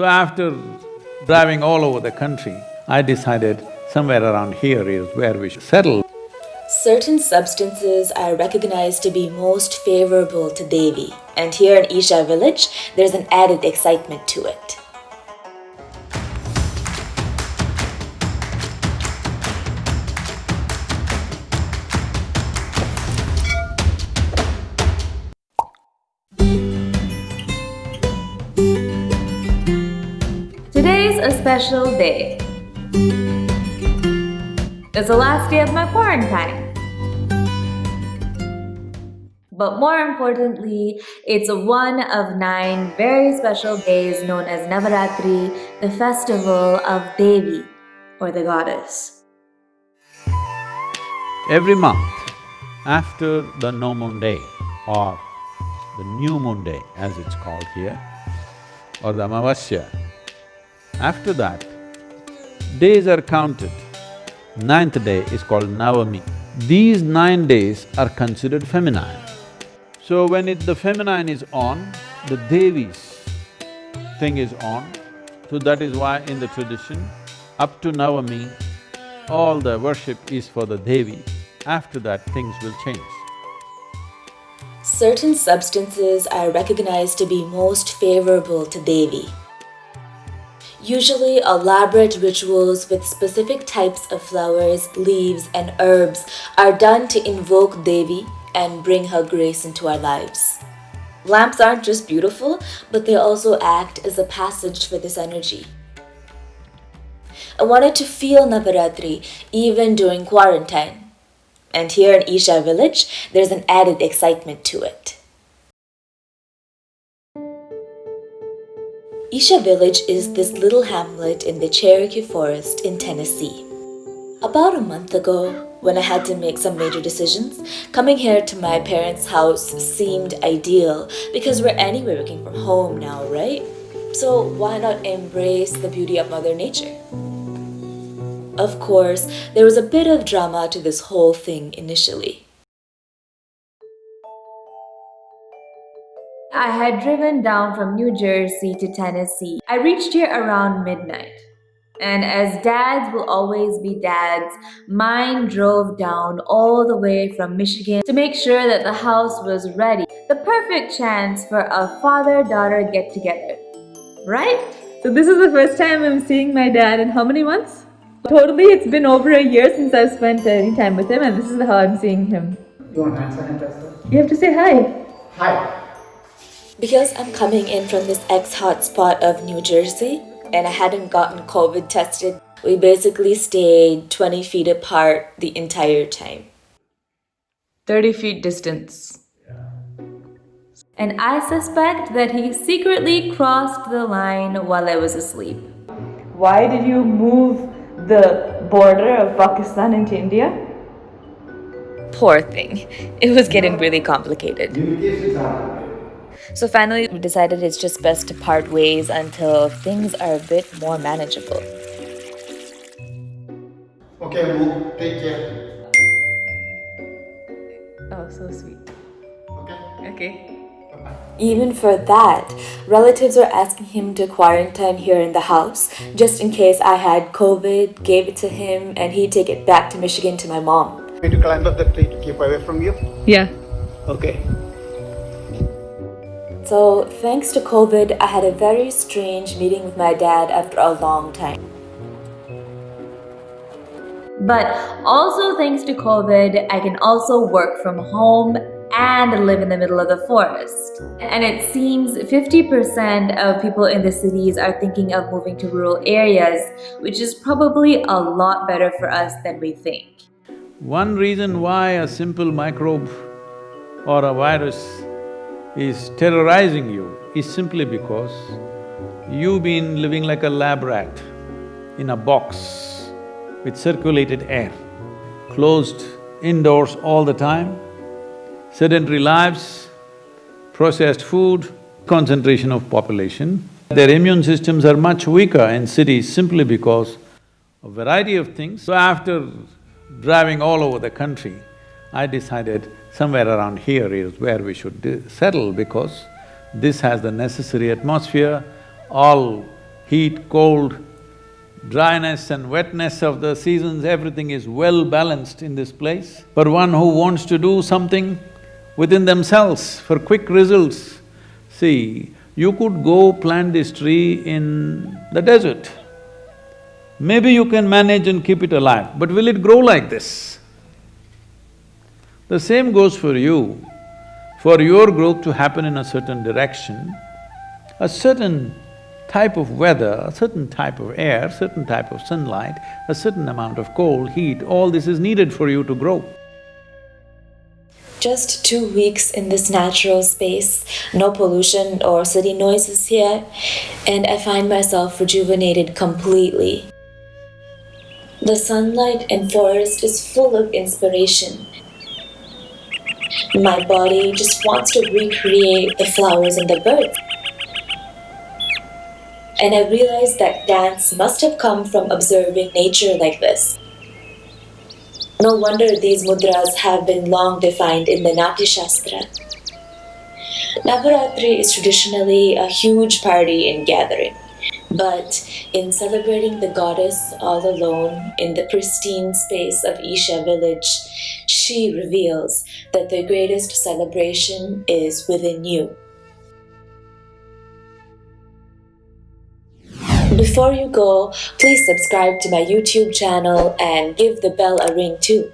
So after driving all over the country, I decided somewhere around here is where we should settle. Certain substances are recognized to be most favorable to Devi, and here in Isha village, there's an added excitement to it. Today's a special day. It's the last day of my quarantine. But more importantly, it's one of 9 very special days known as Navaratri, the festival of Devi, or the goddess. Every month, after the no moon day or the new moon day as it's called here, or the Amavasya, after that, days are counted. 9th day is called Navami. These 9 days are considered feminine. So when the feminine is on, the Devi's thing is on. So that is why in the tradition, up to Navami, all the worship is for the Devi. After that, things will change. Certain substances are recognized to be most favorable to Devi. Usually, elaborate rituals with specific types of flowers, leaves, and herbs are done to invoke Devi and bring her grace into our lives. Lamps aren't just beautiful, but they also act as a passage for this energy. I wanted to feel Navaratri even during quarantine. And here in Isha village, there's an added excitement to it. Isha village is this little hamlet in the Cherokee Forest in Tennessee. About a month ago, when I had to make some major decisions, coming here to my parents' house seemed ideal because we're anyway working from home now, right? So why not embrace the beauty of Mother Nature? Of course, there was a bit of drama to this whole thing initially. I had driven down from New Jersey to Tennessee. I reached here around midnight. And as dads will always be dads, mine drove down all the way from Michigan to make sure that the house was ready. The perfect chance for a father-daughter get-together, right? So this is the first time I'm seeing my dad in how many months? Totally, it's been over a year since I've spent any time with him, and this is how I'm seeing him. You want hand sanitizer? You have to say hi. Hi. Because I'm coming in from this ex-hotspot of New Jersey, and I hadn't gotten COVID tested, we basically stayed 20 feet apart the entire time. 30 feet distance. And I suspect that he secretly crossed the line while I was asleep. Why did you move the border of Pakistan into India? Poor thing. It was getting really complicated. So finally, we decided it's just best to part ways until things are a bit more manageable. Okay, move. Take care. Oh, so sweet. Okay. Okay. Bye-bye. Even for that, relatives were asking him to quarantine here in the house, just in case I had COVID, gave it to him, and he'd take it back to Michigan to my mom. Need to climb up the tree to keep away from you? Yeah. Okay. So, thanks to COVID, I had a very strange meeting with my dad after a long time. But also thanks to COVID, I can also work from home and live in the middle of the forest. And it seems 50% of people in the cities are thinking of moving to rural areas, which is probably a lot better for us than we think. One reason why a simple microbe or a virus is terrorizing you is simply because you've been living like a lab rat in a box with circulated air, closed indoors all the time, sedentary lives, processed food, concentration of population. Their immune systems are much weaker in cities simply because of a variety of things. So after driving all over the country, I decided somewhere around here is where we should settle because this has the necessary atmosphere, all heat, cold, dryness and wetness of the seasons, everything is well balanced in this place. For one who wants to do something within themselves for quick results, see, you could go plant this tree in the desert. Maybe you can manage and keep it alive, but will it grow like this? The same goes for you. For your growth to happen in a certain direction, a certain type of weather, a certain type of air, certain type of sunlight, a certain amount of cold, heat, all this is needed for you to grow. Just 2 weeks in this natural space, no pollution or city noises here, and I find myself rejuvenated completely. The sunlight and forest is full of inspiration. My body just wants to recreate the flowers and the birds. And I realized that dance must have come from observing nature like this. No wonder these mudras have been long defined in the Natya Shastra. Navaratri is traditionally a huge party and gathering, but in celebrating the goddess all alone in the pristine space of Isha village, she reveals that the greatest celebration is within you. Before you go, please subscribe to my YouTube channel and give the bell a ring too.